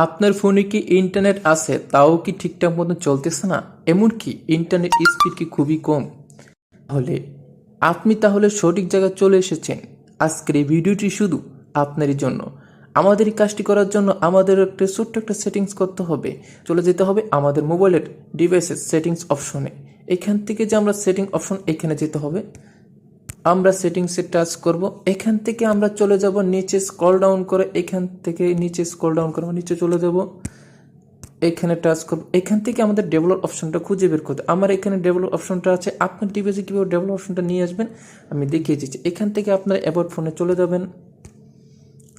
আপনার ফোনে কি ইন্টারনেট আছে তাও কি ঠিকঠাক মতো চলতেছে না, এমনকি ইন্টারনেট স্পিড কি খুবই কম? তাহলে সঠিক জায়গায় চলে এসেছেন। আজকের এই ভিডিওটি শুধু আপনারই জন্য। আমাদের এই কাজটি করার জন্য আমাদের একটা ছোট্ট একটা সেটিংস করতে হবে। চলে যেতে হবে আমাদের মোবাইলের ডিভাইসের সেটিংস অপশনে। এখান থেকে যে আমরা সেটিং অপশন এখানে যেতে হবে, আমরা সেটিংসে টাচ করব। এখান থেকে আমরা চলে যাব নিচে স্ক্রল ডাউন করে, এখান থেকে নিচে স্ক্রল ডাউন করে নিচে চলে যাব, এখানে টাচ করব। এখান থেকে আমাদের ডেভেলপ অপশনটা খুঁজে বের করতে, আমার এখানে ডেভেলপ অপশনটা আছে। আপনার ডিভাইসে কীভাবে ডেভেলপ অপশনটা নিয়ে আসবেন আমি দেখিয়ে দিচ্ছি। এখান থেকে আপনার অ্যাবাউট ফোনে চলে যাবেন,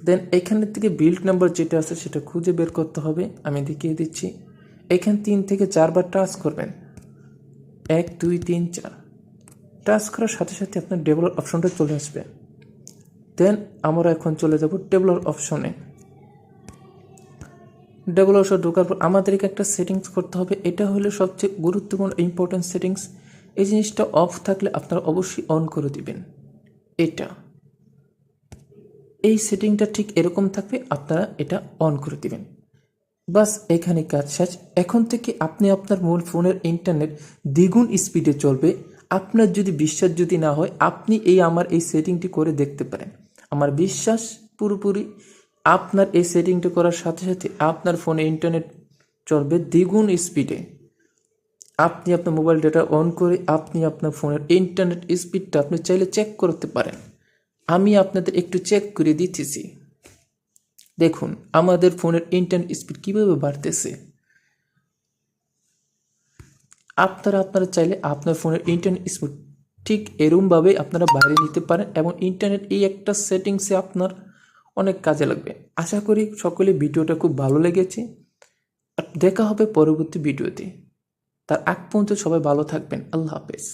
দেন এখান থেকে বিল্ড নাম্বার যেটা আছে সেটা খুঁজে বের করতে হবে, আমি দেখিয়ে দিচ্ছি। এখান 3 থেকে 4 বার টাচ করবেন, 1 2 3 4। টাচ করার সাথে সাথে আপনার ডেভেলপ অপশনটা চলে আসবে। দেন আমরা এখন চলে যাব ডেভেলপ অপশনে। ডেভেলপ অপশন ঢোকার পর আমাদেরকে একটা সেটিংস করতে হবে। এটা হলো সবচেয়ে গুরুত্বপূর্ণ ইম্পর্টেন্ট সেটিংস। এই জিনিসটা অফ থাকলে আপনারা অবশ্যই অন করে দিবেন। এই সেটিংটা ঠিক এরকম থাকবে, আপনারা এটা অন করে দিবেন। বাস এখানে কাজ শেষ। এখন থেকে আপনি আপনার মোবাইল ফোনের ইন্টারনেট দ্বিগুণ স্পিডে চলবে। আপনার যদি বিশ্বাস না হয়, আপনি আমার এই সেটিংটি করে দেখতে পারেন। আমার বিশ্বাস পুরোপুরি আপনার এই সেটিংটি করার সাথে সাথে আপনার ফোনে ইন্টারনেট চলবে দ্বিগুণ স্পিডে। আপনি আপনার মোবাইল ডেটা অন করে আপনি আপনার ফোনের ইন্টারনেট স্পিডটা আপনি চাইলে চেক করতে পারেন। আমি আপনাদের একটু চেক করে দিতেছি। দেখুন আমাদের ফোনের ইন্টারনেট স্পিড কীভাবে বাড়তেছে। আপনারা চাইলে আপনার ফোনের ইন্টারনেট স্পিড ঠিক এরমভাবে আপনারা বাইরে নিতে পারেন, এবং ইন্টারনেট এই একটা সেটিংসে আপনার অনেক কাজে লাগবে। আশা করি সকলে ভিডিওটা খুব ভালো লেগেছে। আর দেখা হবে পরবর্তী ভিডিওতে। তার আগ পর্যন্ত সবাই ভালো থাকবেন। আল্লাহ হাফেজ।